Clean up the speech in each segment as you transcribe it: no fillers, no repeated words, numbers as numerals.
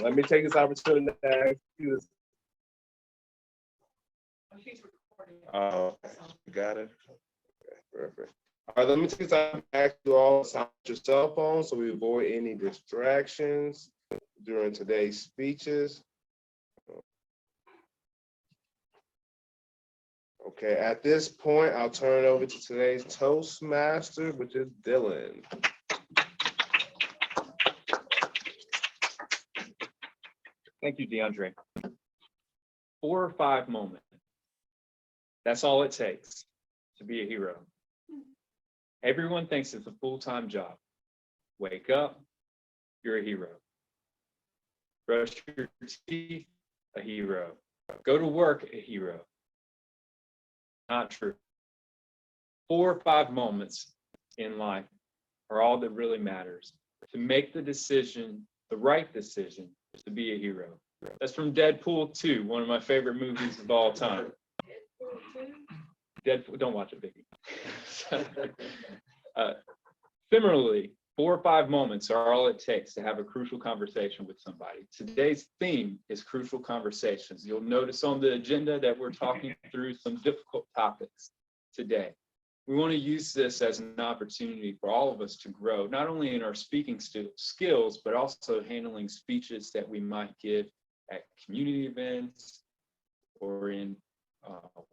Let me take this opportunity to ask you this. Oh, you got it. Okay, perfect. All right, let me take this opportunity to ask you all to silence your cell phone so we avoid any distractions during today's speeches. Okay, at this point, I'll turn it over to today's Toastmaster, which is Dylan. Thank you, DeAndre. 4 or 5 moments. That's all it takes to be a hero. Everyone thinks it's a full-time job. Wake up, you're a hero. Brush your teeth, a hero. Go to work, a hero. Not true. 4 or 5 moments in life are all that really matters. To make the decision, the right decision, to be a hero. That's from Deadpool 2, one of my favorite movies of all time. Deadpool, don't watch it, baby. Similarly, 4 or 5 moments are all it takes to have a crucial conversation with somebody. Today's theme is crucial conversations. You'll notice on the agenda that we're talking through some difficult topics today. We want to use this as an opportunity for all of us to grow, not only in our speaking skills, but also handling speeches that we might give at community events or in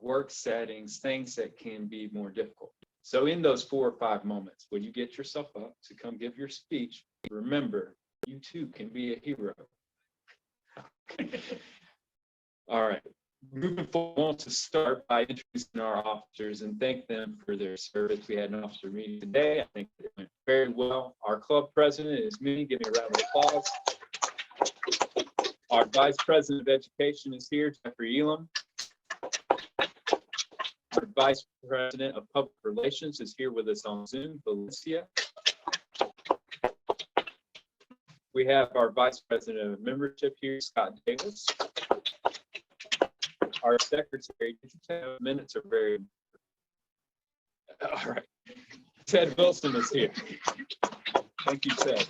work settings, things that can be more difficult. So in those 4 or 5 moments, when you get yourself up to come give your speech, remember, you too can be a hero. All right. Moving forward, I want to start by introducing our officers and thank them for their service. We had an officer meeting today. I think it went very well. Our club president is me. Give me a round of applause. Our vice president of education is here, Jeffrey Elam. Our vice president of public relations is here with us on Zoom, Valencia. We have our vice president of membership here, Scott Davis. Our secretary, did you tell minutes are very, all right. Ted Wilson is here. Thank you, Ted.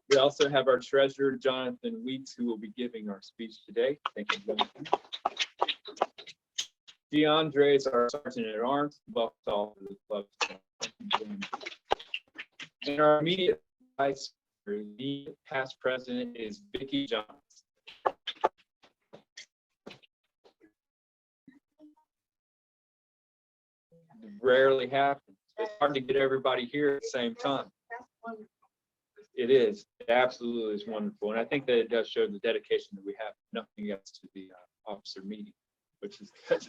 We also have our treasurer, Jonathan Weeks, who will be giving our speech today. Thank you, Jonathan. DeAndre is our sergeant at arms, welcome to all of the club. And our immediate vice, past president is Vicki Johnson. Rarely happens. It's hard to get everybody here at the same time. It is. It absolutely is wonderful. And I think that it does show the dedication that we have, nothing else to the officer meeting, which is good.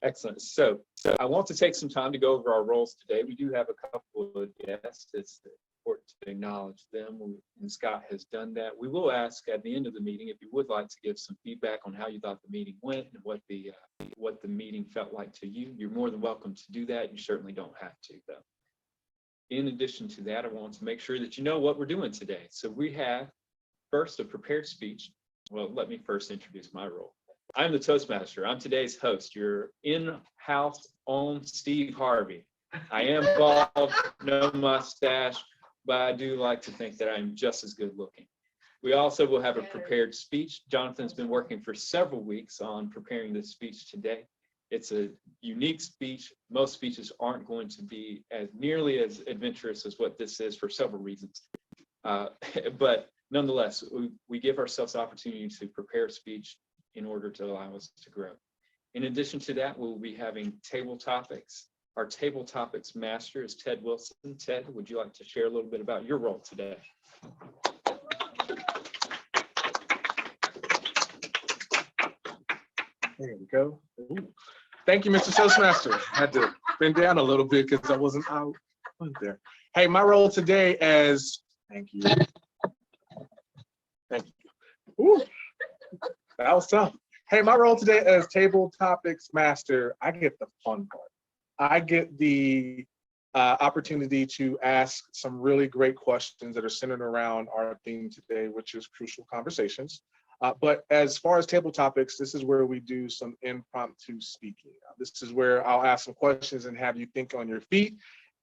Excellent. So I want to take some time to go over our roles today. We do have a couple of guests. It's important to acknowledge them, and Scott has done that. We will ask at the end of the meeting if you would like to give some feedback on how you thought the meeting went and what the meeting felt like to you. You're more than welcome to do that. You certainly don't have to, though. In addition to that, I want to make sure that you know what we're doing today. So we have first a prepared speech. Well, let me first introduce my role. I'm the Toastmaster. I'm today's host, your in-house own Steve Harvey. I am bald, no mustache, but I do like to think that I'm just as good looking. We also will have a prepared speech. Jonathan's been working for several weeks on preparing this speech today. It's a unique speech. Most speeches aren't going to be as nearly as adventurous as what this is for several reasons. But nonetheless, we give ourselves the opportunity to prepare a speech in order to allow us to grow. In addition to that, we'll be having table topics. Our table topics master is Ted Wilson. Ted, would you like to share a little bit about your role today? There we go. Ooh. Thank you, Mr. Toastmaster. I had to bend down a little bit because I wasn't out there. Hey, my role today as, thank you. Thank you. Ooh, that was tough. Hey, my role today as table topics master, I get the fun part. I get the opportunity to ask some really great questions that are centered around our theme today, which is crucial conversations. But as far as table topics, this is where we do some impromptu speaking. This is where I'll ask some questions and have you think on your feet.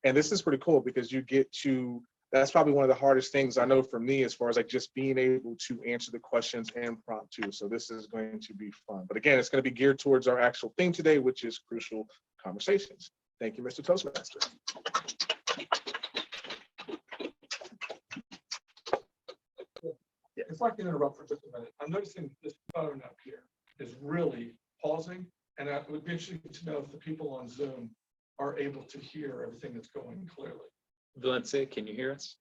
And this is pretty cool because you get to that's probably one of the hardest things I know for me, as far as like just being able to answer the questions impromptu. So this is going to be fun. But again, it's going to be geared towards our actual theme today, which is crucial conversations. Thank you, Mr. Toastmaster. If I can interrupt for just a minute, I'm noticing this phone up here is really pausing, and it would be interesting to know if the people on Zoom are able to hear everything that's going clearly. Valencia, can you hear us?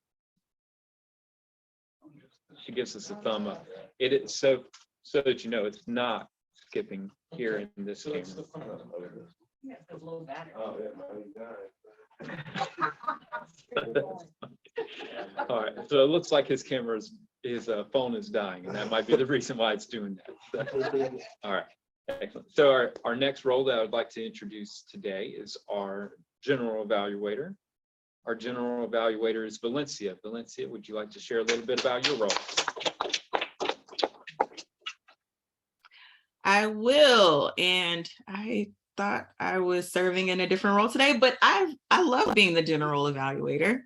She gives us a thumb up. It is so that you know it's not skipping here in this So that's camera. the phone. Yeah, it's a little better. Oh, yeah. All right, so it looks like his phone is dying, and that might be the reason why it's doing that. All right, excellent. So our next role that I would like to introduce today is our general evaluator. Our general evaluator is Valencia. Valencia, would you like to share a little bit about your role? I will, and I thought I was serving in a different role today, but I love being the general evaluator.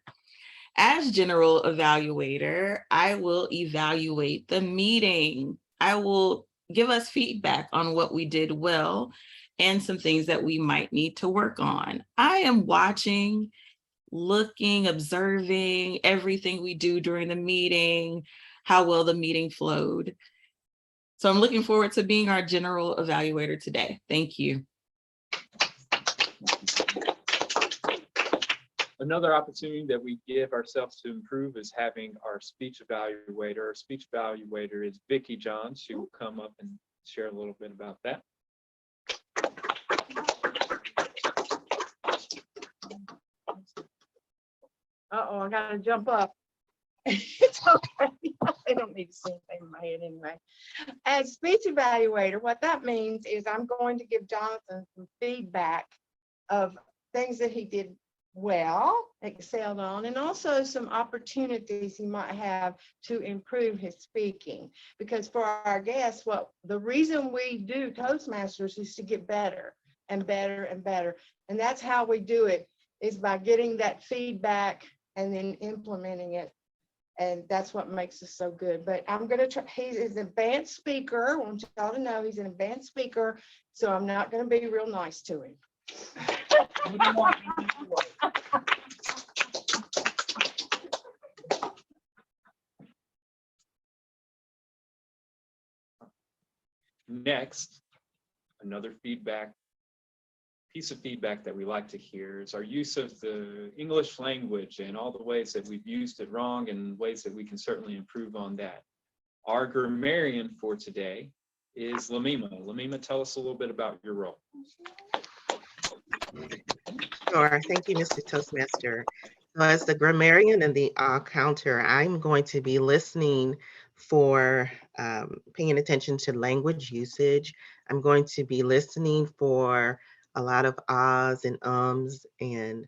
As general evaluator, I will evaluate the meeting. I will give us feedback on what we did well and some things that we might need to work on. I am watching, looking, observing everything we do during the meeting, how well the meeting flowed. So I'm looking forward to being our general evaluator today. Thank you. Another opportunity that we give ourselves to improve is having our speech evaluator. Our speech evaluator is Vicki Johns. She will come up and share a little bit about that. Uh-oh, I gotta jump up. It's okay. I don't need to see anything in my head anyway. As speech evaluator, what that means is I'm going to give Jonathan some feedback of things that he did well, excelled on, and also some opportunities he might have to improve his speaking. Because for our guests, the reason we do Toastmasters is to get better and better and better. And that's how we do it, is by getting that feedback and then implementing it. And that's what makes us so good. But I'm going to try, he's an advanced speaker. I want y'all to know he's an advanced speaker. So I'm not going to be real nice to him. Next, another piece of feedback that we like to hear is our use of the English language and all the ways that we've used it wrong and ways that we can certainly improve on that. Our grammarian for today is Lamima. Lamima, tell us a little bit about your role. Sure. Thank you, Mr. Toastmaster. So as the grammarian and the counter, I'm going to be listening for paying attention to language usage. I'm going to be listening for a lot of ahs and ums and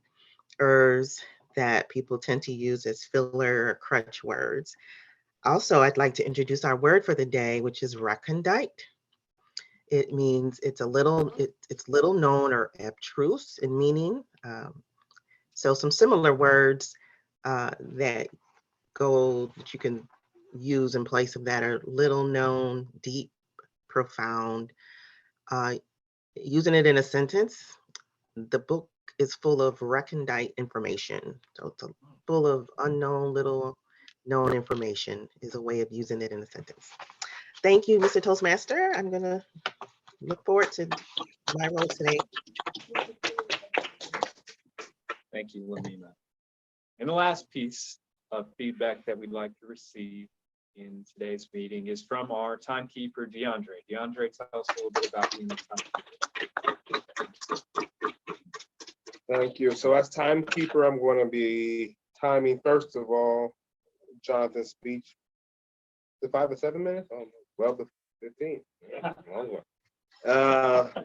ers that people tend to use as filler or crutch words. Also, I'd like to introduce our word for the day, which is recondite. It means it's little known or abstruse in meaning. So some similar words that you can use in place of that are little known, deep, profound. Using it in a sentence, the book is full of recondite information. So it's full of unknown, little known information is a way of using it in a sentence. Thank you, Mr. Toastmaster. I'm gonna look forward to my role today. Thank you, Lamima. And the last piece of feedback that we'd like to receive in today's meeting is from our timekeeper, DeAndre. DeAndre, tell us a little bit about being the timekeeper. Thank you. So as timekeeper, I'm going to be timing, first of all, Jonathan's speech. The 5 or 7 minutes? Oh, 12 to 15. Long one.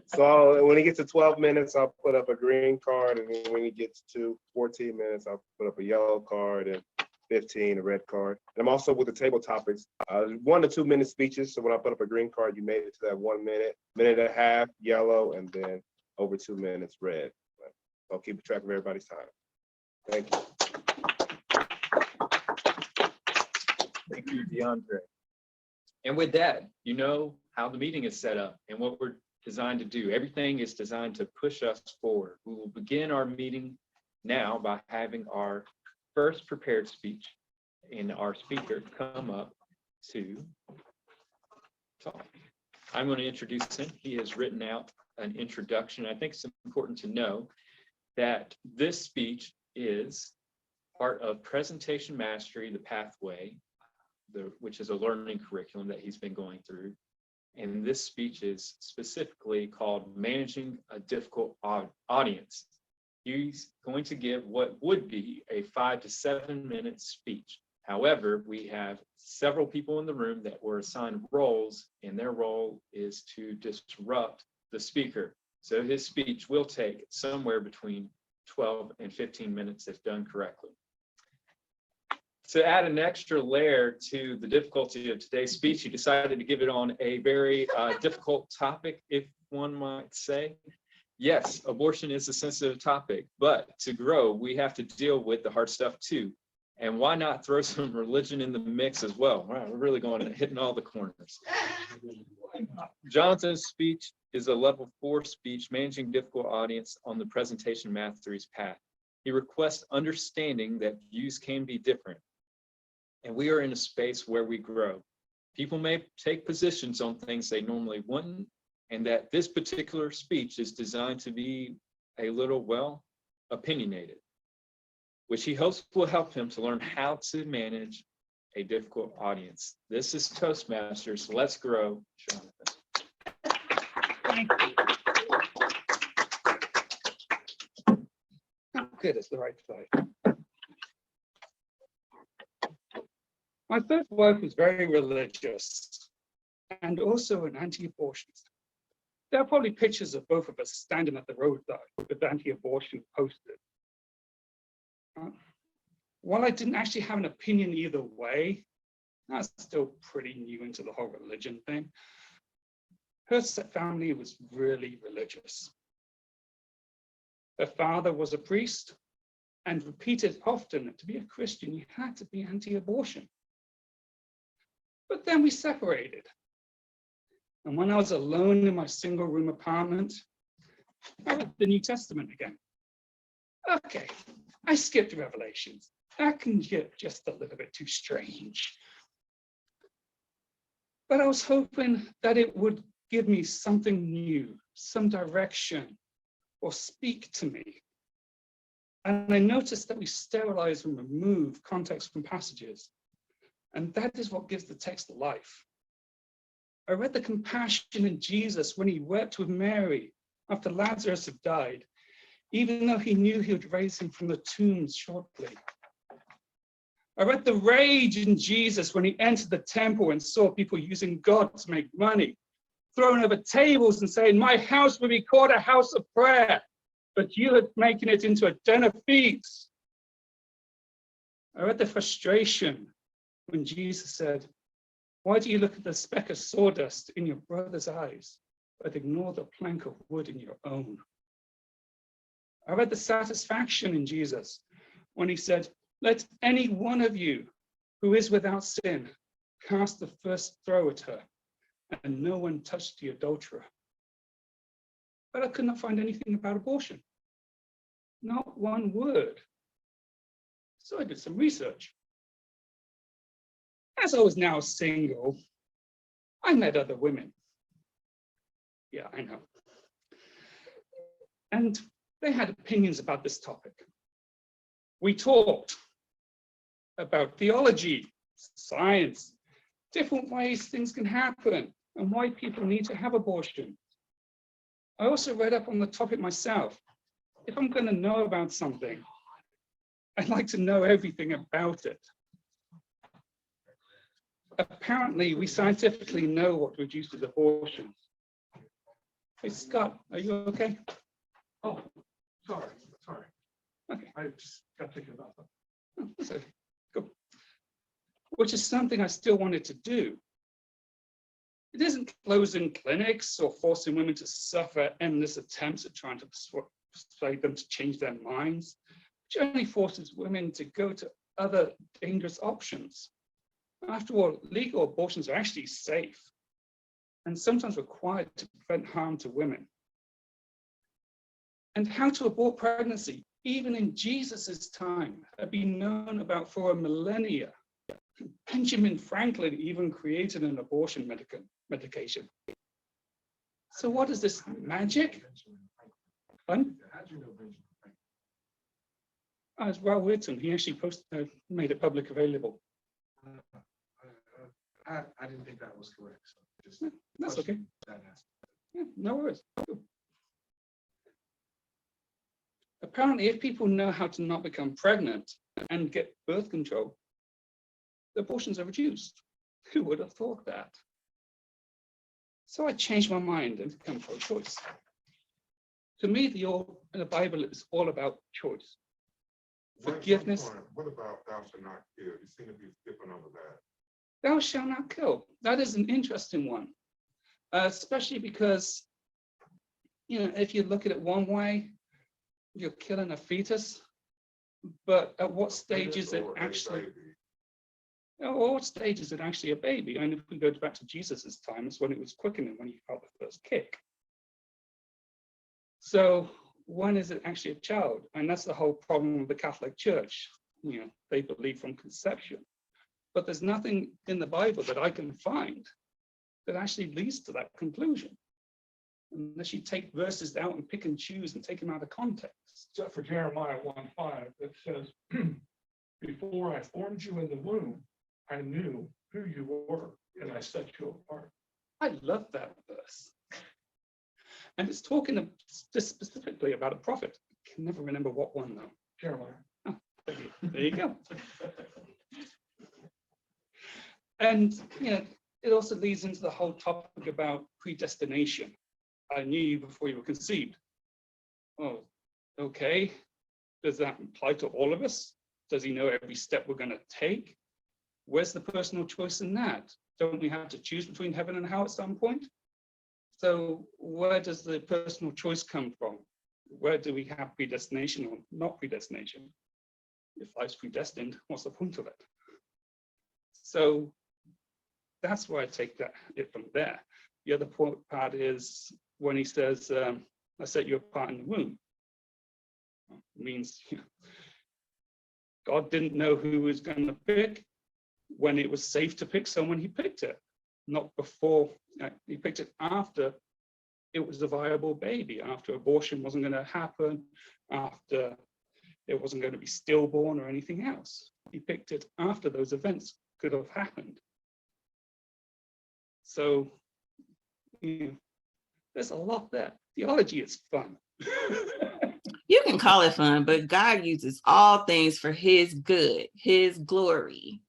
So when he gets to 12 minutes, I'll put up a green card. And then when he gets to 14 minutes, I'll put up a yellow card, and 15, a red card. And I'm also with the table topics, 1 to 2 minute speeches. So when I put up a green card, you made it to that 1 minute, minute and a half, yellow, and then over 2 minutes, red. I'll keep track of everybody's time. Thank you. Thank you, DeAndre. And with that, you know how the meeting is set up and what we're designed to do. Everything is designed to push us forward. We will begin our meeting now by having our first prepared speech and our speaker come up to talk. I'm going to introduce him. He has written out an introduction. I think it's important to know that this speech is part of Presentation Mastery, the Pathway, which is a learning curriculum that he's been going through. And this speech is specifically called Managing a Difficult Audience. He's going to give what would be a 5 to 7 minute speech. However, we have several people in the room that were assigned roles, and their role is to disrupt the speaker. So his speech will take somewhere between 12 and 15 minutes if done correctly. To add an extra layer to the difficulty of today's speech, he decided to give it on a very difficult topic, if one might say. Yes, abortion is a sensitive topic, but to grow, we have to deal with the hard stuff too. And why not throw some religion in the mix as well? Wow, we're really going and hitting all the corners. Jonathan's speech is a level 4 speech, Managing Difficult Audience on the Presentation Mastery's Path. He requests understanding that views can be different. And we are in a space where we grow. People may take positions on things they normally wouldn't, and that this particular speech is designed to be a little, well, opinionated, which he hopes will help him to learn how to manage a difficult audience. This is Toastmasters. Let's grow, Jonathan. Thank you. Good, it's the right side. My first wife was very religious and also an anti-abortionist. There are probably pictures of both of us standing at the roadside with anti-abortion posters. While I didn't actually have an opinion either way, I was still pretty new into the whole religion thing. Her family was really religious. Her father was a priest and repeated often that to be a Christian, you had to be anti-abortion. But then we separated. And when I was alone in my single room apartment, I read the New Testament again. Okay, I skipped Revelations. That can get just a little bit too strange. But I was hoping that it would give me something new, some direction, or speak to me. And I noticed that we sterilize and remove context from passages. And that is what gives the text life. I read the compassion in Jesus when he wept with Mary after Lazarus had died, even though he knew he would raise him from the tombs shortly. I read the rage in Jesus when he entered the temple and saw people using God to make money, throwing over tables and saying, my house will be called a house of prayer, but you are making it into a den of thieves. I read the frustration when Jesus said, why do you look at the speck of sawdust in your brother's eyes, but ignore the plank of wood in your own? I read the satisfaction in Jesus when he said, let any one of you who is without sin cast the first throw at her, and no one touched the adulterer. But I could not find anything about abortion. Not one word. So I did some research. As I was now single, I met other women. Yeah, I know. And they had opinions about this topic. We talked about theology, science, different ways things can happen, and why people need to have abortion. I also read up on the topic myself. If I'm going to know about something, I'd like to know everything about it. Apparently, we scientifically know what reduces abortion. Hey, Scott, are you okay? Oh, sorry. Okay. I just got thinking about that. Oh, that's okay. Cool. Which is something I still wanted to do. It isn't closing clinics or forcing women to suffer endless attempts at trying to persuade them to change their minds, which only forces women to go to other dangerous options. After all, legal abortions are actually safe and sometimes required to prevent harm to women. And how to abort pregnancy, even in Jesus's time, had been known about for a millennia. Benjamin Franklin even created an abortion medication. So what is this, magic? Fun? It's well written. He actually made it public available. I didn't think that was correct. So just That's okay. that aspect. Yeah, no worries. Apparently, if people know how to not become pregnant and get birth control, the abortions are reduced. Who would have thought that? So I changed my mind and become pro-choice. To me, the Bible is all about choice. Forgiveness. What about thou shalt not kill? You seem to be skipping over that. Thou shalt not kill. That is an interesting one, especially because, if you look at it one way, you're killing a fetus, but at what stage is it actually? What stage is it actually a baby? And if we go back to Jesus's time, it's when it was quickening, when he felt the first kick. So when is it actually a child? And that's the whole problem with the Catholic Church. They believe from conception. But there's nothing in the Bible that I can find that actually leads to that conclusion. Unless you take verses out and pick and choose and take them out of context. Except for Jeremiah 1:5, that says, before I formed you in the womb, I knew who you were and I set you apart. I love that verse. And it's talking specifically about a prophet. I can never remember what one though. Jeremiah. Oh, there you go. And it also leads into the whole topic about predestination. I knew you before you were conceived. Oh, okay. Does that apply to all of us? Does he know every step we're going to take? Where's the personal choice in that? Don't we have to choose between heaven and hell at some point? So where does the personal choice come from? Where do we have predestination or not predestination? If life's predestined, what's the point of it? So that's where I take it from there. The other part is when he says, I set you apart in the womb. It means God didn't know who he was going to pick. When it was safe to pick someone, he picked it. Not before, he picked it after it was a viable baby, after abortion wasn't going to happen, after it wasn't going to be stillborn or anything else. He picked it after those events could have happened. So, there's a lot there. Theology is fun. You can call it fun, but God uses all things for his good, his glory.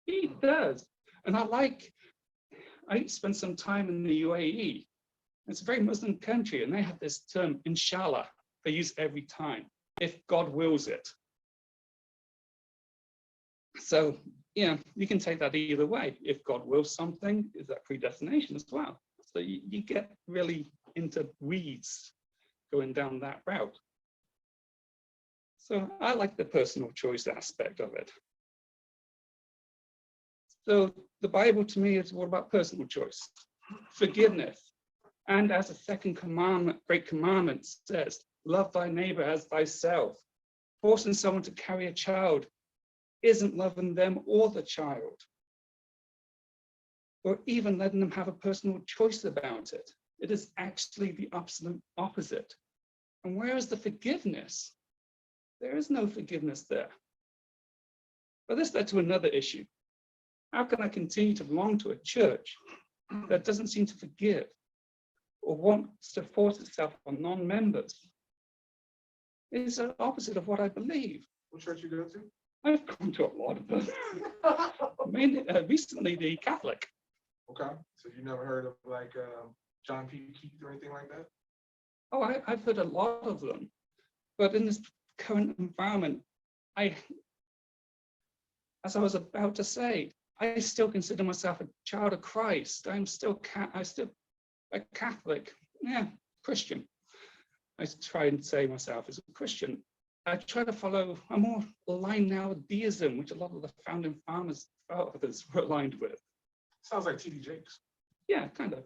He does. And I spent some time in the UAE. It's a very Muslim country, and they have this term, inshallah, they use every time, if God wills it. So, you can take that either way. If God wills something, is that predestination as well? So you get really into weeds going down that route. So I like the personal choice aspect of it. So the Bible to me is all about personal choice, forgiveness. And as a second commandment, great commandment says, love thy neighbor as thyself. Forcing someone to carry a child isn't loving them or the child, or even letting them have a personal choice about it. It is actually the absolute opposite. And where is the forgiveness? There is no forgiveness there. But this led to another issue. How can I continue to belong to a church that doesn't seem to forgive or wants to force itself on non-members? It's the opposite of what I believe. What church you go to? I've gone to a lot of them. Mainly, recently, the Catholic. Okay, so you never heard of like John P. Keith or anything like that? Oh, I've heard a lot of them. But in this current environment, as I was about to say, I still consider myself a child of Christ. I'm still a Catholic, Christian. I try and say myself as a Christian. I try to follow, I'm more aligned now with deism, which a lot of the founding our others were aligned with. Sounds like TD Jakes. Yeah, kind of.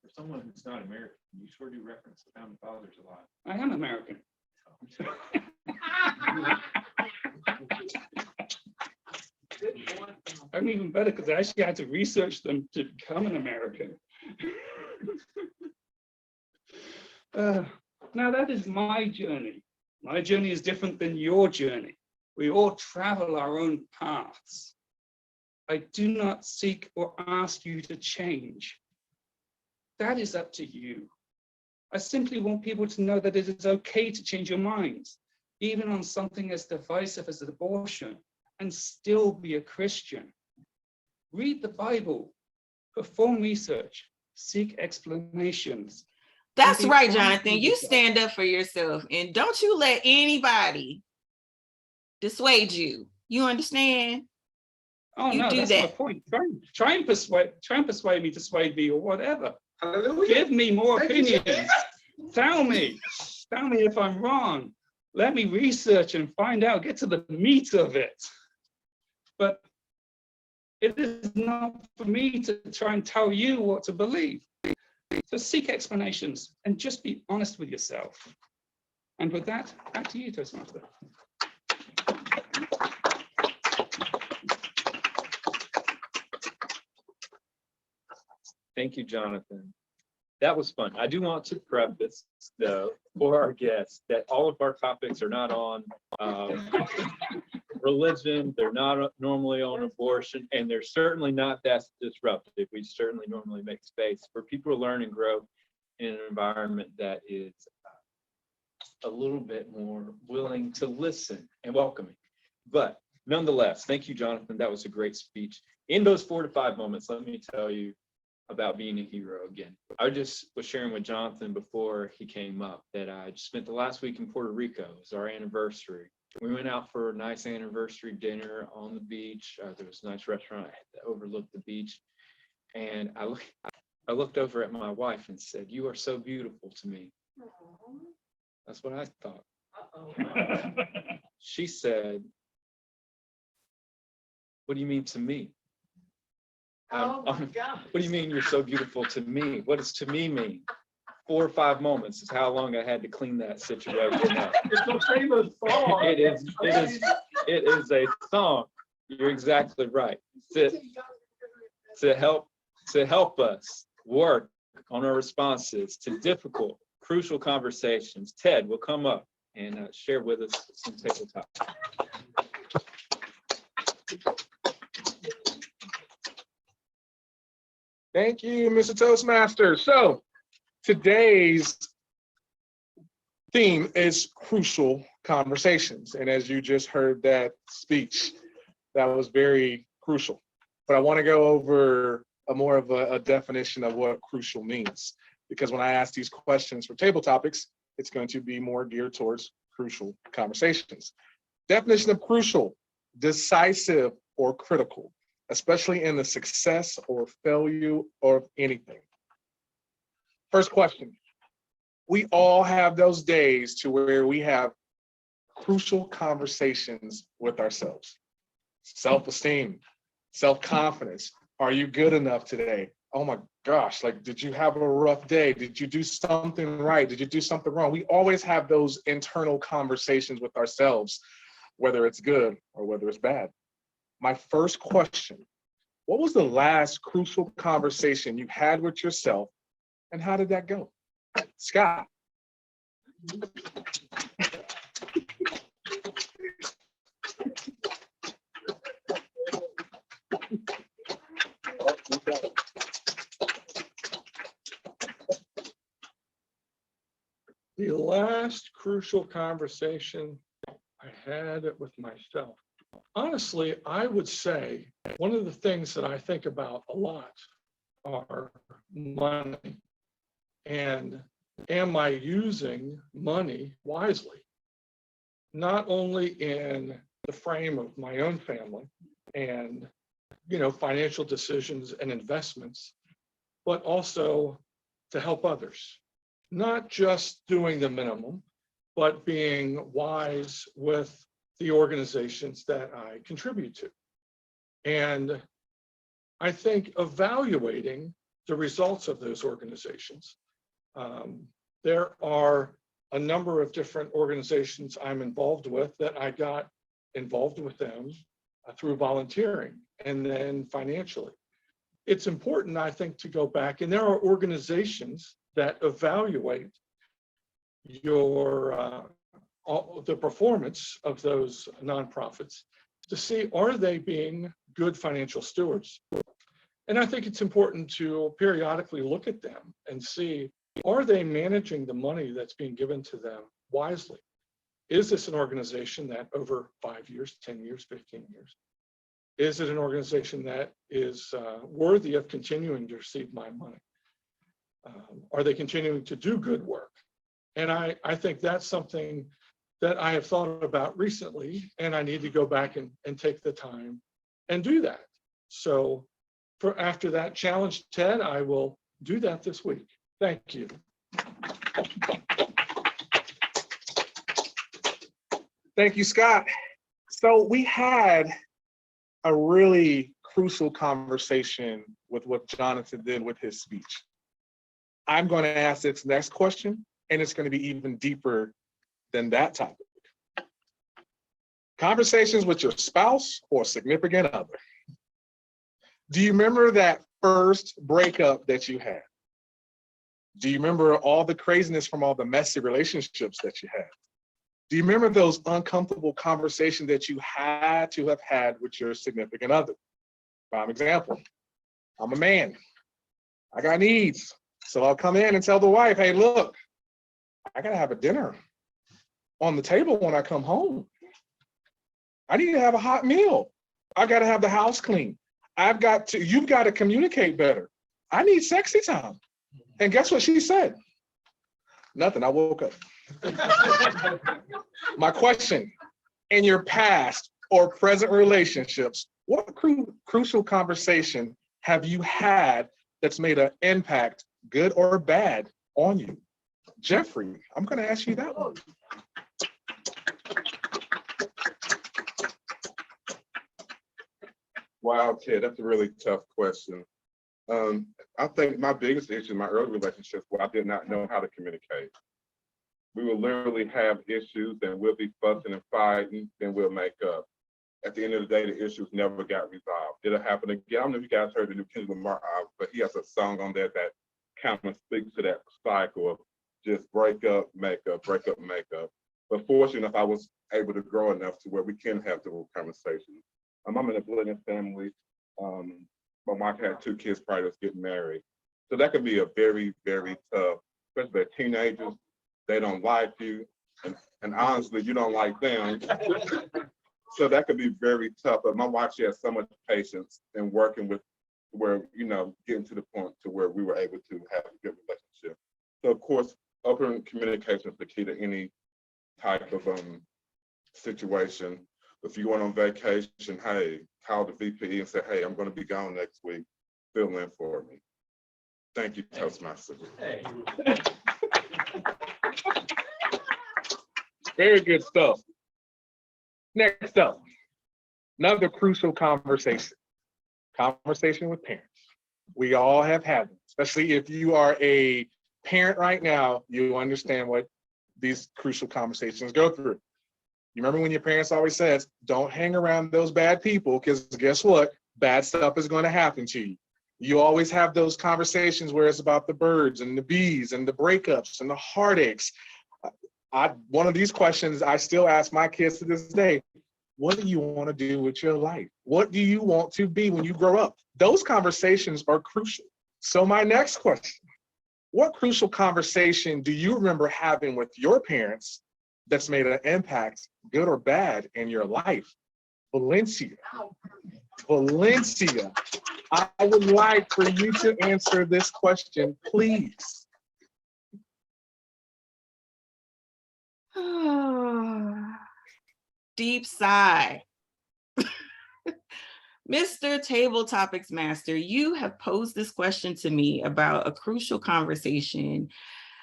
For someone who's not American, you sure do reference the founding fathers a lot. I am American. I'm even better because I actually had to research them to become an American. Now that is my journey. My journey is different than your journey. We all travel our own paths. I do not seek or ask you to change. That is up to you. I simply want people to know that it is okay to change your minds, even on something as divisive as abortion, and still be a Christian. Read the Bible, perform research, seek explanations. That's be right, honest Jonathan. with You yourself. stand up for yourself and don't you let anybody dissuade you. You understand? Oh You no, do that's my that. point. Try and persuade me to sway me or whatever. Hallelujah. Give me more Thank you, opinions. Tell me if I'm wrong. Let me research and find out, get to the meat of it. But it is not for me to try and tell you what to believe. So seek explanations and just be honest with yourself. And with that, back to you, Toastmaster. Thank you, Jonathan. That was fun. I do want to preface, though, for our guests that all of our topics are not on religion, they're not normally on abortion, and they're certainly not that disruptive. We certainly normally make space for people to learn and grow in an environment that is a little bit more willing to listen and welcoming. But nonetheless, thank you, Jonathan. That was a great speech. In those 4 to 5 moments, let me tell you about being a hero again. I just was sharing with Jonathan before he came up that I just spent the last week in Puerto Rico. It was our anniversary. We went out for a nice anniversary dinner on the beach. There was a nice restaurant that overlooked the beach. And I looked over at my wife and said, "You are so beautiful to me." That's what I thought. She said, "What do you mean to me?" What do you mean you're so beautiful to me? What does to me mean? 4 or 5 moments is how long I had to clean that situation up. It's the famous song. It is a song. You're exactly right. To help us work on our responses to difficult, crucial conversations. Ted will come up and share with us some tabletop. Thank you, Mr. Toastmaster. So today's theme is crucial conversations. And as you just heard that speech, that was very crucial. But I want to go over more of a definition of what crucial means. Because when I ask these questions for table topics, it's going to be more geared towards crucial conversations. Definition of crucial: decisive or critical, especially in the success or failure of anything. First question. We all have those days to where we have crucial conversations with ourselves. Self-esteem, self-confidence. Are you good enough today? Oh my gosh, like, did you have a rough day? Did you do something right? Did you do something wrong? We always have those internal conversations with ourselves, whether it's good or whether it's bad. My first question: what was the last crucial conversation you had with yourself, and how did that go? Scott. The last crucial conversation I had with myself. Honestly, I would say one of the things that I think about a lot are money. And am I using money wisely? Not only in the frame of my own family and, financial decisions and investments, but also to help others. Not just doing the minimum, but being wise with the organizations that I contribute to. And I think evaluating the results of those organizations. There are a number of different organizations I'm involved with that I got involved with them through volunteering and then financially. It's important, I think, to go back, and there are organizations that evaluate your the performance of those nonprofits to see, are they being good financial stewards? And I think it's important to periodically look at them and see, are they managing the money that's being given to them wisely? Is this an organization that over 5 years, 10 years, 15 years, is it an organization that is worthy of continuing to receive my money? Are they continuing to do good work? And I think that's something that I have thought about recently, and I need to go back and take the time and do that. So for after that challenge, Ted, I will do that this week. Thank you. Thank you, Scott. So we had a really crucial conversation with what Jonathan did with his speech. I'm going to ask this next question, and it's going to be even deeper than that topic. Conversations with your spouse or significant other. Do you remember that first breakup that you had? Do you remember all the craziness from all the messy relationships that you had? Do you remember those uncomfortable conversations that you had to have had with your significant other? Prime example, I'm a man. I got needs. So I'll come in and tell the wife, hey, look, I gotta have a dinner on the table when I come home. I need to have a hot meal. I gotta have the house clean. You've got to communicate better. I need sexy time. And guess what she said? Nothing, I woke up. My question, in your past or present relationships, what crucial conversation have you had that's made an impact, good or bad, on you? Jeffrey, I'm going to ask you that one. Wow, Ted, that's a really tough question. I think my biggest issue in my early relationships was I did not know how to communicate. We will literally have issues and we'll be fussing and fighting, then we'll make up. At the end of the day, the issues never got resolved. Did it happen again? I don't know if you guys heard the new Kendrick Lamar album, but he has a song on there that kind of speaks to that cycle of just break up, make up, break up, make up. But fortunately enough, I was able to grow enough to where we can have the conversations. I'm in a blended family. My wife had 2 kids prior to us getting married. So that could be a very, very tough, especially with teenagers. They don't like you, and honestly, you don't like them. So that could be very tough. But my wife, she has so much patience in working with where, getting to the point to where we were able to have a good relationship. So of course, open communication is the key to any type of situation. If you're going on vacation, hey, call the VP and say, hey, I'm going to be gone next week. Fill in for me. Thank you, Toastmasters. Hey. Very good stuff. Next up, another crucial conversation. Conversation with parents. We all have had them, especially if you are a parent right now, you understand what these crucial conversations go through. You remember when your parents always says, don't hang around those bad people, because guess what? Bad stuff is going to happen to you. You always have those conversations where it's about the birds and the bees and the breakups and the heartaches. One of these questions I still ask my kids to this day. What do you want to do with your life? What do you want to be when you grow up? Those conversations are crucial. So my next question, what crucial conversation do you remember having with your parents that's made an impact, good or bad, in your life? Valencia, I would like for you to answer this question, please. Deep sigh. Mr. Table Topics Master, you have posed this question to me about a crucial conversation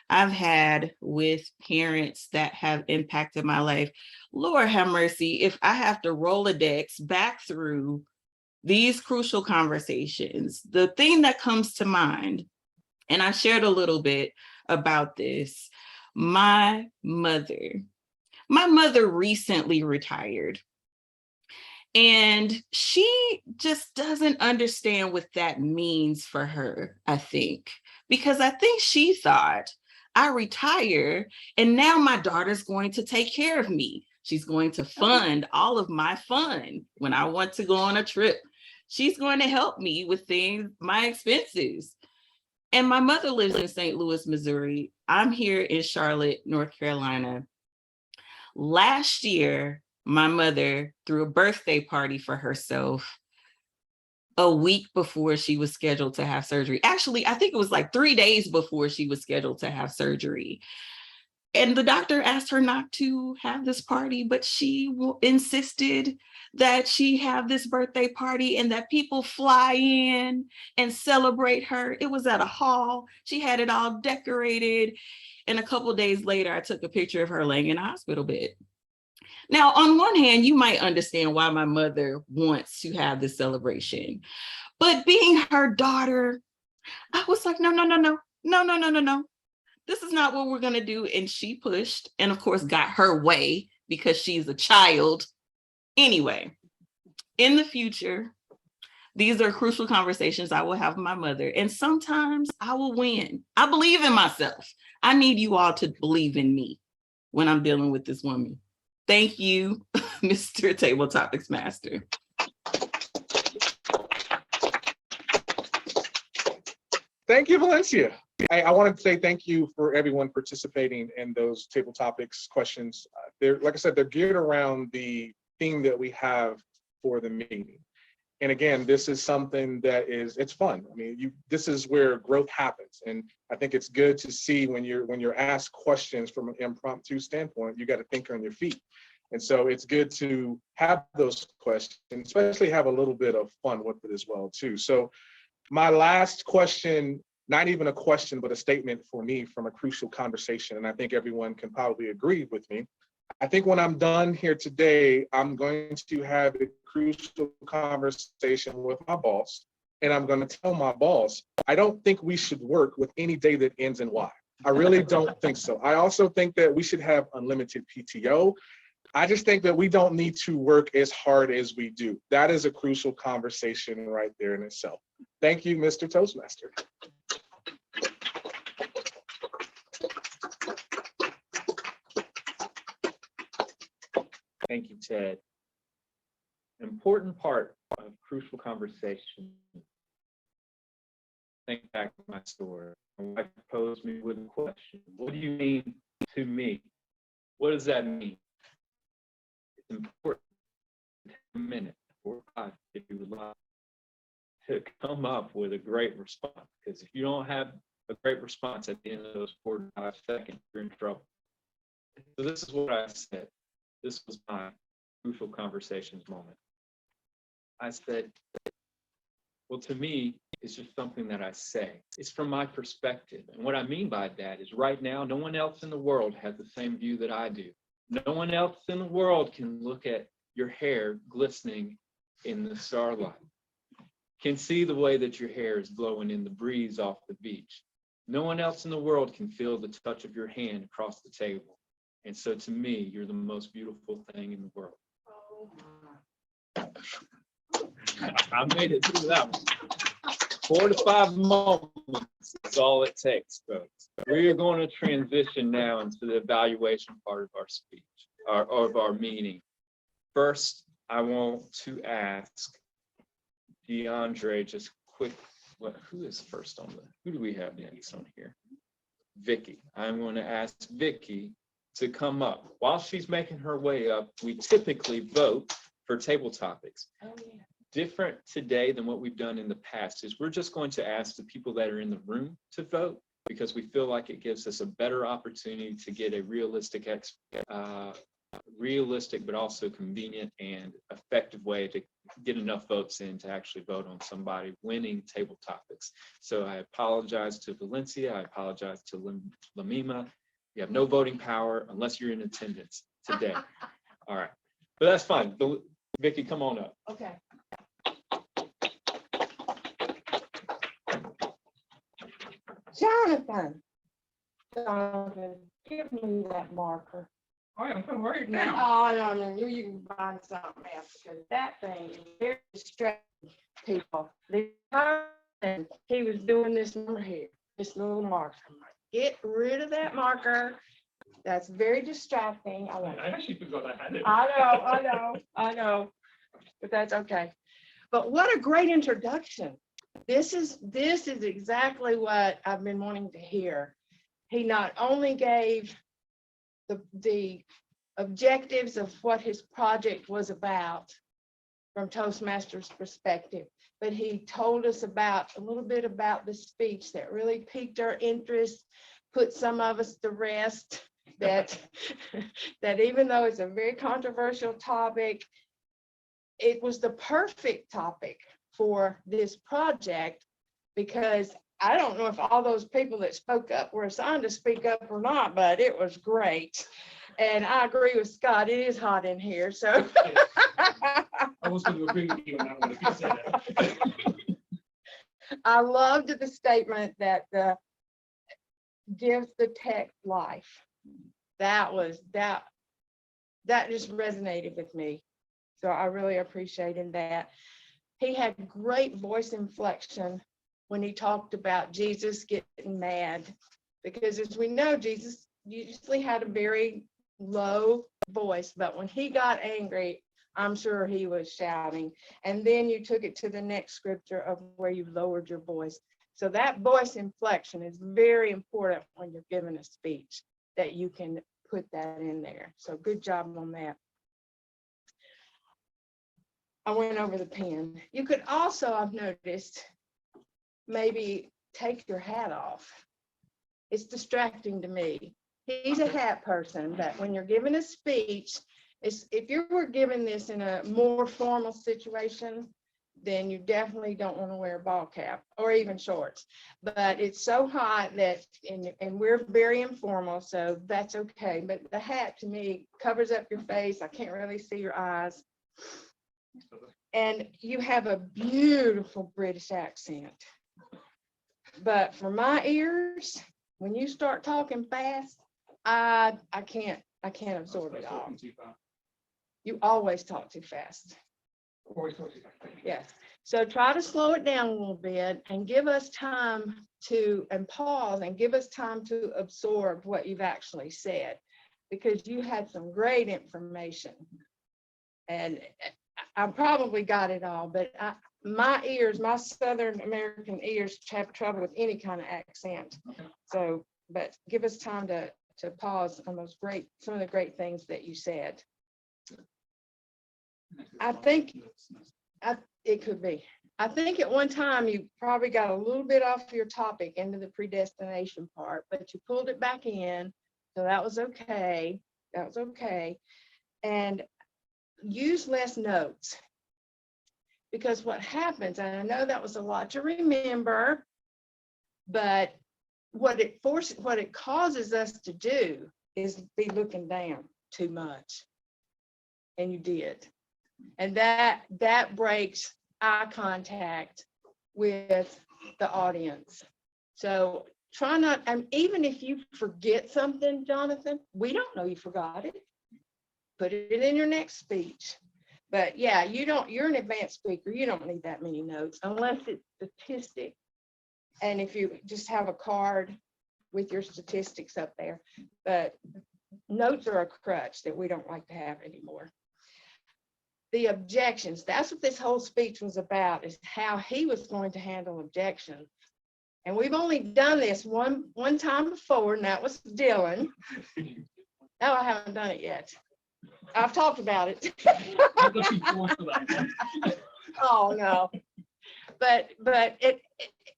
I've had with parents that have impacted my life. Lord have mercy, if I have to Rolodex back through these crucial conversations, the thing that comes to mind, and I shared a little bit about this, my mother recently retired. And she just doesn't understand what that means for her, I think, because I think she thought, I retire and now my daughter's going to take care of me. She's going to fund all of my fun when I want to go on a trip. She's going to help me with things, my expenses. And my mother lives in St. Louis, Missouri. I'm here in Charlotte, North Carolina. Last year, my mother threw a birthday party for herself a week before she was scheduled to have surgery. Actually, I think it was like 3 days before she was scheduled to have surgery. And the doctor asked her not to have this party, but she insisted that she have this birthday party and that people fly in and celebrate her. It was at a hall. She had it all decorated. And a couple of days later, I took a picture of her laying in a hospital bed. Now, on one hand, you might understand why my mother wants to have this celebration, but being her daughter, I was like, no, no, no, no, no, no, no, no, no. This is not what we're going to do. And she pushed and, of course, got her way because she's a child. Anyway, in the future, these are crucial conversations I will have with my mother. And sometimes I will win. I believe in myself. I need you all to believe in me when I'm dealing with this woman. Thank you, Mr. Table Topics Master. Thank you, Valencia. I wanted to say thank you for everyone participating in those table topics questions. They're, like I said, they're geared around the theme that we have for the meeting. And again, this is something that it's fun. I mean, this is where growth happens. And I think it's good to see when you're asked questions from an impromptu standpoint, you got to think on your feet. And so it's good to have those questions, especially have a little bit of fun with it as well, too. So my last question, not even a question, but a statement for me from a crucial conversation, and I think everyone can probably agree with me. I think when I'm done here today, I'm going to have a crucial conversation with my boss, and I'm going to tell my boss, I don't think we should work with any day that ends in Y. I really don't think so. I also think that we should have unlimited PTO. I just think that we don't need to work as hard as we do. That is a crucial conversation right there in itself. Thank you, Mr. Toastmaster. Thank you, Ted. An important part of crucial conversation. Think back to my story. My wife posed me with a question. What do you mean to me? What does that mean? It's important to take a minute or 5 if you would like to come up with a great response. Because if you don't have a great response at the end of those 4 to 5 seconds, you're in trouble. So this is what I said. This was my crucial conversations moment. I said, well, to me, it's just something that I say. It's from my perspective. And what I mean by that is right now, no one else in the world has the same view that I do. No one else in the world can look at your hair glistening in the starlight, can see the way that your hair is blowing in the breeze off the beach. No one else in the world can feel the touch of your hand across the table. And so to me, you're the most beautiful thing in the world. I made it through that one. 4 to 5 moments is all it takes, folks. We are going to transition now into the evaluation part of our speech, of our meeting. First, I want to ask DeAndre just quick, who is first on who do we have next on here? Vicky. I'm going to ask Vicky to come up. While she's making her way up, we typically vote for table topics. Oh, yeah. Different today than what we've done in the past is we're just going to ask the people that are in the room to vote because we feel like it gives us a better opportunity to get a realistic but also convenient and effective way to get enough votes in to actually vote on somebody winning table topics. So I apologize to Valencia. I apologize to Lamima. You have no voting power unless you're in attendance today. All right, but that's fine. Vicky, come on up. Okay. Jonathan. Jonathan, give me that marker. Oh, I'm gonna write it No, down. oh, no, no, you can find something else, because that thing is very distracting people. The time he was doing this number here, this little marker. I'm like, get rid of that marker. That's very distracting. I I actually forgot I had it. I know, but that's okay. But what a great introduction. This is exactly what I've been wanting to hear. He not only gave the objectives of what his project was about from Toastmasters perspective, but he told us about a little bit about the speech that really piqued our interest, put some of us to rest, that that even though it's a very controversial topic, it was the perfect topic for this project, because I don't know if all those people that spoke up were assigned to speak up or not, but it was great. And I agree with Scott, it is hot in here, so. I was going to agree with you on that one if you said that. I loved the statement that gives the text life. That just resonated with me. So I really appreciated that. He had great voice inflection when he talked about Jesus getting mad, because as we know, Jesus usually had a very low voice, but when he got angry, I'm sure he was shouting. And then you took it to the next scripture of where you lowered your voice. So that voice inflection is very important when you're giving a speech, that you can put that in there. So good job on that. I went over the pen. You could also, I've noticed, maybe take your hat off. It's distracting to me. He's a hat person, but when you're giving a speech, if you were giving this in a more formal situation, then you definitely don't want to wear a ball cap or even shorts. But it's so hot that, and we're very informal, so that's okay. But the hat to me covers up your face. I can't really see your eyes. And you have a beautiful British accent. But for my ears, when you start talking fast, I can't absorb it all. You always talk too fast. Yes. So try to slow it down a little bit and give us time to, and pause and give us time to absorb what you've actually said, because you had some great information. And I probably got it all, but my ears, my Southern American ears have trouble with any kind of accent. So, but give us time to pause on those some of the great things that you said. I think it could be. I think at one time you probably got a little bit off your topic into the predestination part, but you pulled it back in. So that was okay. That was okay. And use less notes, because what happens, and I know that was a lot to remember, but what it causes us to do is be looking down too much. And you did. And that breaks eye contact with the audience. So try not, and even if you forget something, Jonathan, we don't know you forgot it. Put it in your next speech. But yeah, you're an advanced speaker. You don't need that many notes unless it's statistic. And if you just have a card with your statistics up there, but notes are a crutch that we don't like to have anymore. The objections, that's what this whole speech was about, is how he was going to handle objections. And we've only done this one time before, and that was Dylan. No, I haven't done it yet. I've talked about it. Oh, no. But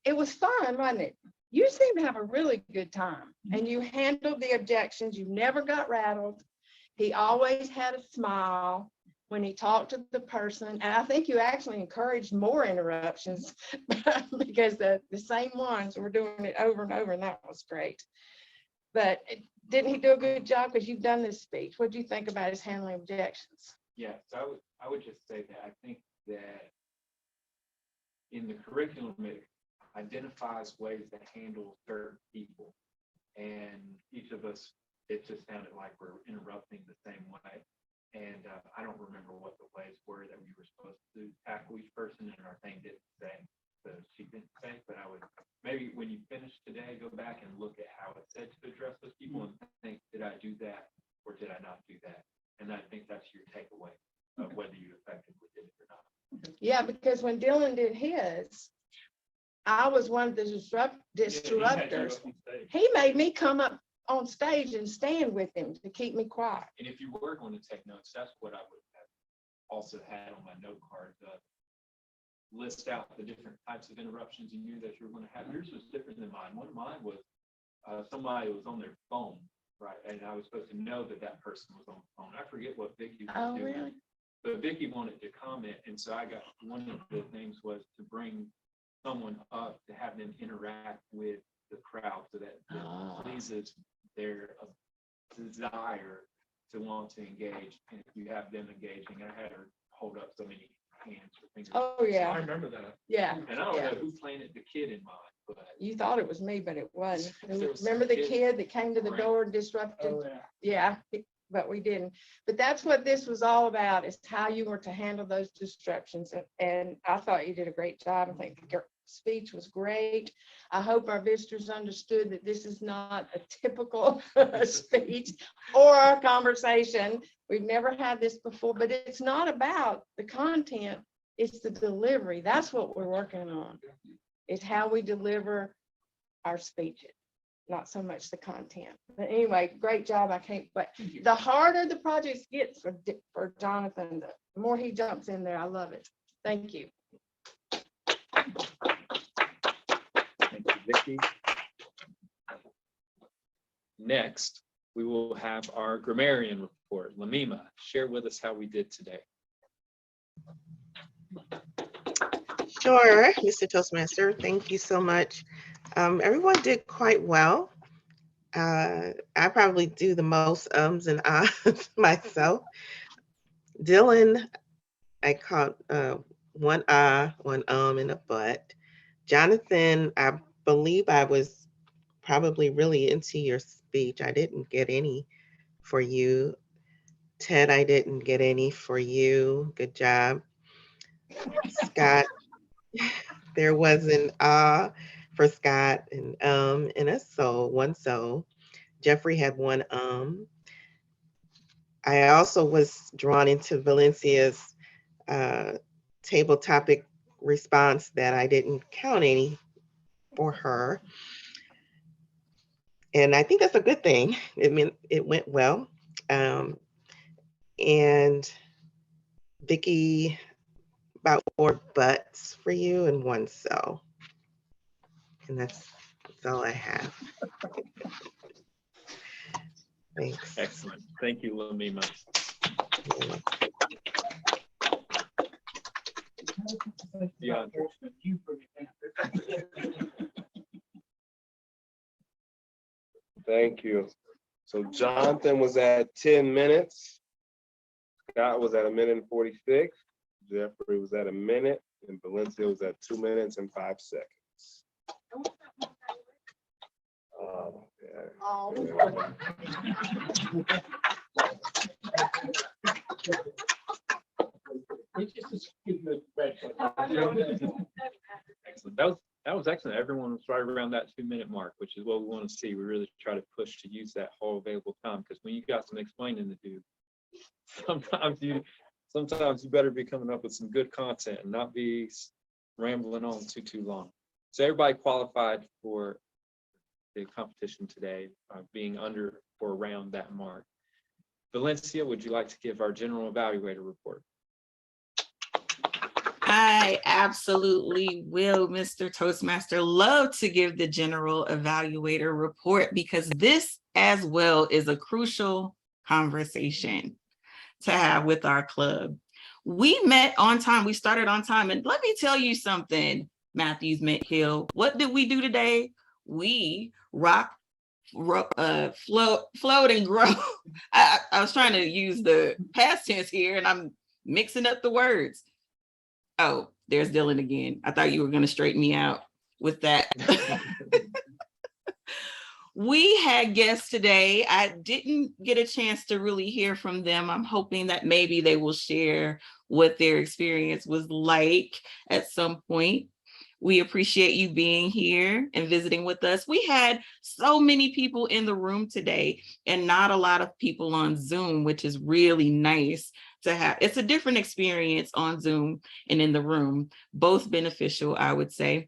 it was fun, wasn't it? You seem to have a really good time, and you handled the objections. You never got rattled. He always had a smile when he talked to the person. And I think you actually encouraged more interruptions because the same ones were doing it over and over, and that was great. But didn't he do a good job? Because you've done this speech. What do you think about his handling objections? Yes, I would just say that I think that in the curriculum, it identifies ways to handle certain people. And each of us, it just sounded like we're interrupting the same way. And I don't remember what the ways were that we were supposed to tackle each person, and our thing didn't say. So she didn't say, but I would maybe when you finish today, go back and look at how it said to address those people and think, did I do that or did I not do that? And I think that's your takeaway of whether you effectively did it or not. Yeah, because when Dylan did his, I was one of the disruptors. He made me come up on stage and stand with him to keep me quiet. And if you were going to take notes, that's what I would have also had on my note card. List out the different types of interruptions you knew that you were going to have. Yours was different than mine. One of mine was somebody was on their phone, right? And I was supposed to know that that person was on the phone. I forget what Vicky was doing. Really? But Vicky wanted to comment, and so I got one of the things was to bring someone up to have them interact with the crowd so that it pleases their desire to want to engage. And if you have them engaging, I had her hold up so many hands or fingers. Oh, yeah. I remember that. Yeah. And I don't know who planted the kid in mine, but You thought it was me, but it wasn't. There was Remember the some kid that came to the door and disrupted? Yeah, but we didn't. But that's what this was all about, is how you were to handle those disruptions. And I thought you did a great job. I think your speech was great. I hope our visitors understood that this is not a typical speech or a conversation. We've never had this before, but it's not about the content. It's the delivery. That's what we're working on. It's how we deliver our speeches, not so much the content. But anyway, great job. I can't, but the harder the project gets for Jonathan, the more he jumps in there. I love it. Thank you. thank you, Vicky. Next, we will have our grammarian report. Lamima, share with us how we did today. Sure, Mr. Toastmaster, thank you so much. Everyone did quite well. I probably do the most ums and ahs myself. Dylan, I caught one ah, one and a but. Jonathan, I believe I was probably really into your speech. I didn't get any for you. Ted, I didn't get any for you. Good job. Scott, there was an for Scott and a so, one so. Jeffrey had one I also was drawn into Valencia's table topic response that I didn't count any for her. And I think that's a good thing. It meant it went well. And Vicky, about 4 buts for you and 1 so. And that's all I have. Thanks. Excellent. Thank you, Lamima. DeAndre. Thank you. So Jonathan was at 10 minutes. Scott was at 1:46. Jeffrey was at 1 minute, and Valencia was at 2 minutes and 5 seconds. Excellent. That was excellent. Everyone was right around that 2-minute mark, which is what we want to see. We really try to push to use that whole available time, because when you got some explaining to do, sometimes you better be coming up with some good content and not be rambling on too long. So everybody qualified for the competition today, being under or around that mark. Valencia, would you like to give our general evaluator report? I absolutely will, Mr. Toastmaster. Love to give the general evaluator report, because this as well is a crucial conversation to have with our club. We met on time. We started on time. And let me tell you something, Matthews Mint Hill. What did we do today? We float and grow. I was trying to use the past tense here, and I'm mixing up the words. Oh, there's Dylan again. I thought you were going to straighten me out. with that. We had guests today. I didn't get a chance to really hear from them. I'm hoping that maybe they will share what their experience was like at some point. We appreciate you being here and visiting with us. We had so many people in the room today and not a lot of people on Zoom, which is really nice to have. It's a different experience on Zoom and in the room, both beneficial, I would say.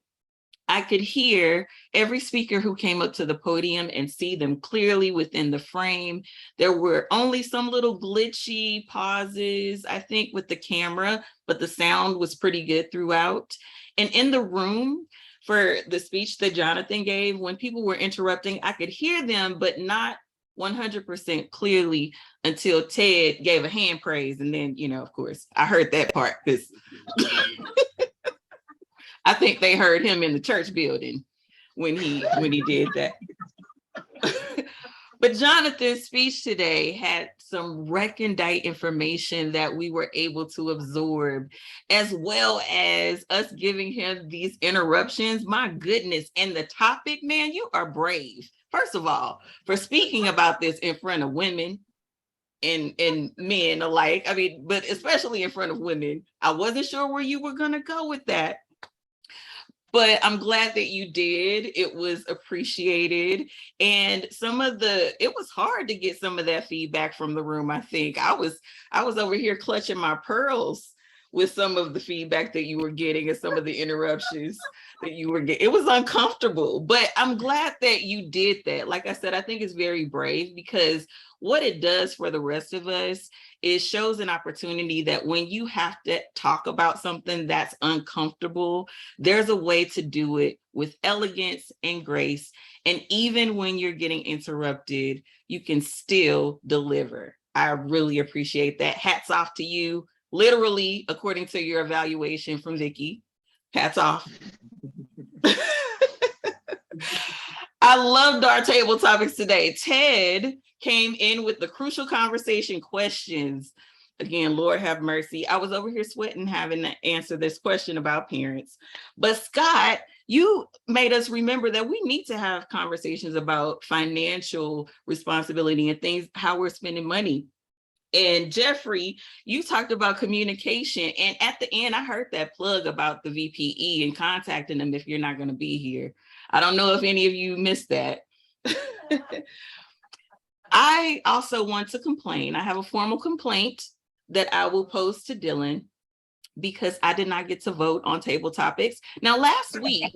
I could hear every speaker who came up to the podium and see them clearly within the frame. There were only some little glitchy pauses, I think, with the camera, but the sound was pretty good throughout. And in the room, for the speech that Jonathan gave, when people were interrupting, I could hear them, but not 100% clearly until Ted gave a hand praise. And then, of course, I heard that part because I think they heard him in the church building when he did that. But Jonathan's speech today had some recondite information that we were able to absorb, as well as us giving him these interruptions. My goodness. And the topic, man, you are brave. First of all, for speaking about this in front of women and men alike. I mean, but especially in front of women. I wasn't sure where you were going to go with that. But I'm glad that you did. It was appreciated. And it was hard to get some of that feedback from the room, I think. I was over here clutching my pearls with some of the feedback that you were getting and some of the interruptions that you were getting. It was uncomfortable, but I'm glad that you did that. Like I said, I think it's very brave because what it does for the rest of us is shows an opportunity that when you have to talk about something that's uncomfortable, there's a way to do it with elegance and grace. And even when you're getting interrupted, you can still deliver. I really appreciate that. Hats off to you. Literally, according to your evaluation from Vicky, hats off. I loved our table topics today. Ted came in with the crucial conversation questions. Again, Lord have mercy. I was over here sweating having to answer this question about parents. But Scott, you made us remember that we need to have conversations about financial responsibility and things, how we're spending money. And Jeffrey, you talked about communication. And at the end, I heard that plug about the VPE and contacting them if you're not going to be here. I don't know if any of you missed that. I also want to complain. I have a formal complaint that I will pose to Dylan because I did not get to vote on table topics. Now, last week,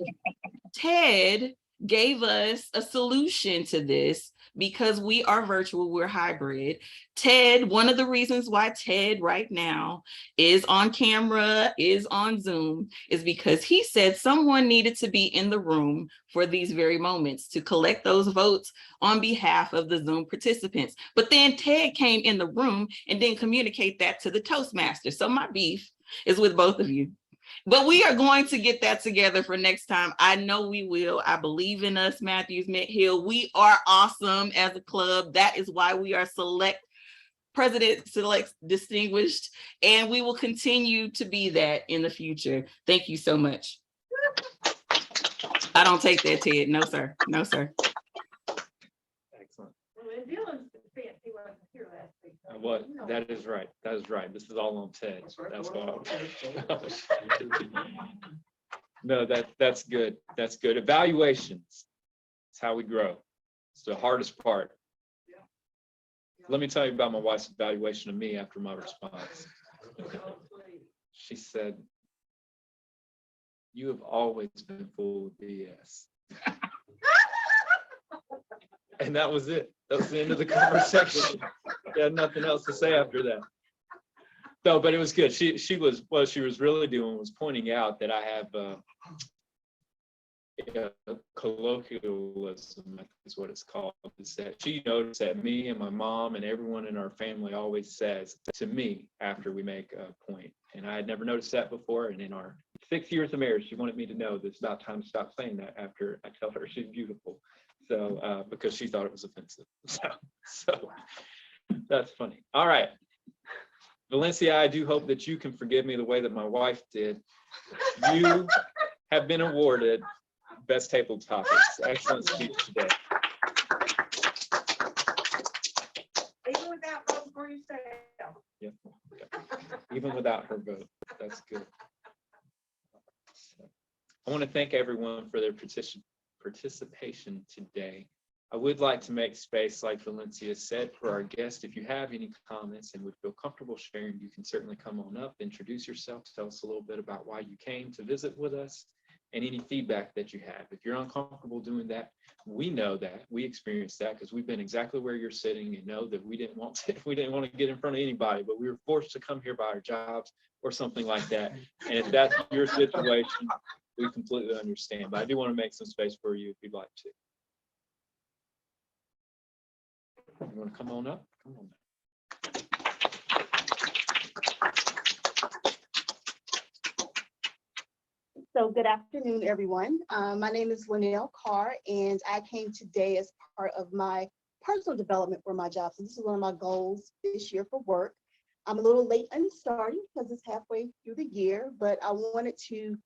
Ted gave us a solution to this because we are virtual, we're hybrid. Ted, one of the reasons why Ted right now is on camera, is on Zoom, is because he said someone needed to be in the room for these very moments to collect those votes on behalf of the Zoom participants. But then Ted came in the room and didn't communicate that to the Toastmasters. So my beef is with both of you. But we are going to get that together for next time. I know we will. I believe in us, Matthews Mint Hill. We are awesome as a club. That is why we are President Select Distinguished, and we will continue to be that in the future. Thank you so much. I don't take that, Ted. No, sir. No, sir. Excellent. He wasn't here last week. What? That is right. That is right. This is all on Ted. That's what No, that's good. That's good. Evaluations. It's how we grow. It's the hardest part. Let me tell you about my wife's evaluation of me after my response. She said, "You have always been full of BS." And that was it. That was the end of the conversation. She had nothing else to say after that. No, but it was good. She was, what she was really doing was pointing out that I have colloquialism, is what it's called. Is that she noticed that me and my mom and everyone in our family always says to me after we make a point. And I had never noticed that before. And in our 6 years of marriage, she wanted me to know that it's about time to stop saying that after I tell her she's beautiful. So, because she thought it was offensive. So that's funny. All right. Valencia, I do hope that you can forgive me the way that my wife did. You have been awarded best table topics. Excellent speech today. Even without voting for yourself. Yep. Even without her vote, that's good. I want to thank everyone for their participation today. I would like to make space, like Valencia said, for our guests. If you have any comments and would feel comfortable sharing, you can certainly come on up, introduce yourself, tell us a little bit about why you came to visit with us, and any feedback that you have. If you're uncomfortable doing that, we know that, we experienced that because we've been exactly where you're sitting and know that we didn't want to get in front of anybody, but we were forced to come here by our jobs or something like that. And if that's your situation, we completely understand. But I do want to make some space for you if you'd like to. You want to come on up? Come on up. So good afternoon, everyone. My name is Linnell Carr, and I came today as part of my personal development for my job. So this is one of my goals this year for work. I'm a little late in starting because it's halfway through the year, but I wanted to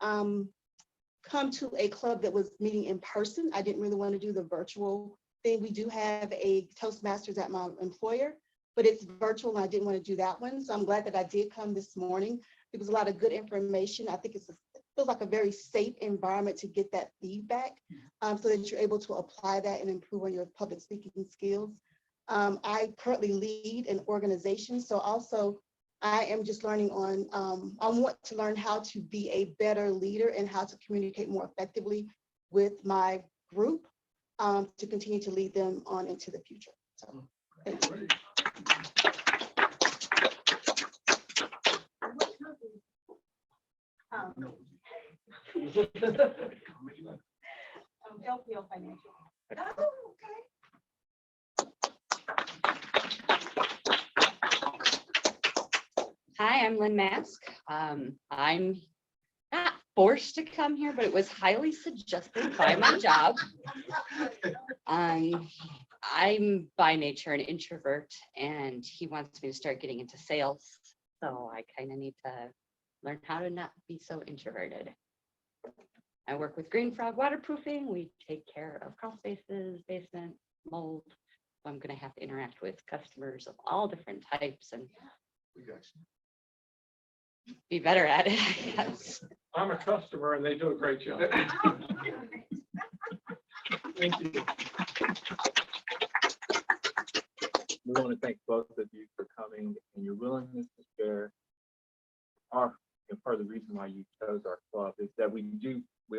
come to a club that was meeting in person. I didn't really want to do the virtual thing. We do have a Toastmasters at my employer, but it's virtual and I didn't want to do that one. So I'm glad that I did come this morning. There was a lot of good information. I think it feels like a very safe environment to get that feedback so that you're able to apply that and improve on your public speaking skills. I currently lead an organization, so also I am just learning on, I want to learn how to be a better leader and how to communicate more effectively with my group to continue to lead them on into the future. So, thank you. LPL Financial. Oh, okay. Hi, I'm Lynn Mask. I'm not forced to come here, but it was highly suggested by my job. I'm by nature an introvert, and he wants me to start getting into sales. So I kind of need to learn how to not be so introverted. I work with Green Frog Waterproofing. We take care of crawl spaces, basement, mold. So I'm going to have to interact with customers of all different types and be better at it, I guess. I'm a customer and they do a great job. Thank you. We want to thank both of you for coming and your willingness to share. Part of the reason why you chose our club is that we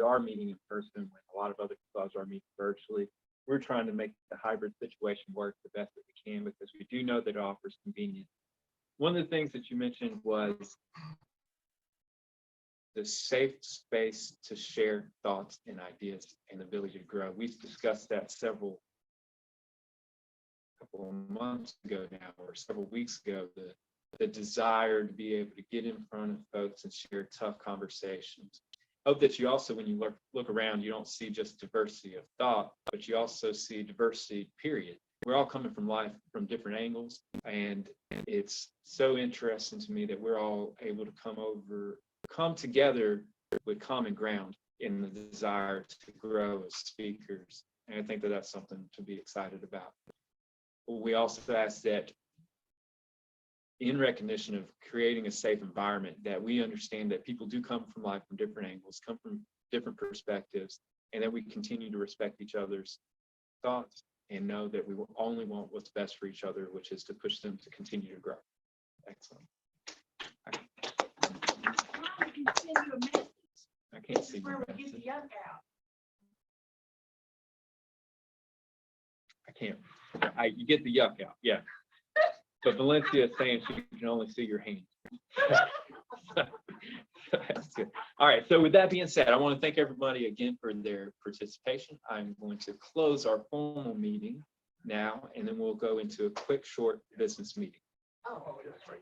are meeting in person when a lot of other clubs are meeting virtually. We're trying to make the hybrid situation work the best that we can because we do know that it offers convenience. One of the things that you mentioned was the safe space to share thoughts and ideas and the ability to grow. We've discussed that couple of months ago now, or several weeks ago, the desire to be able to get in front of folks and share tough conversations. I hope that you also, when you look around, you don't see just diversity of thought, but you also see diversity, period. We're all coming from life from different angles, and it's so interesting to me that we're all able to come together with common ground in the desire to grow as speakers. And I think that that's something to be excited about. We also ask that in recognition of creating a safe environment, that we understand that people do come from life from different angles, come from different perspectives, and that we continue to respect each other's thoughts and know that we will only want what's best for each other, which is to push them to continue to grow. Excellent. I can't see your message. I can't. You get the yuck out, yeah. But Valencia is saying she can only see your hand. That's good. All right, so with that being said, I want to thank everybody again for their participation. I'm going to close our formal meeting now, and then we'll go into a quick, short business meeting. Oh, yes, right.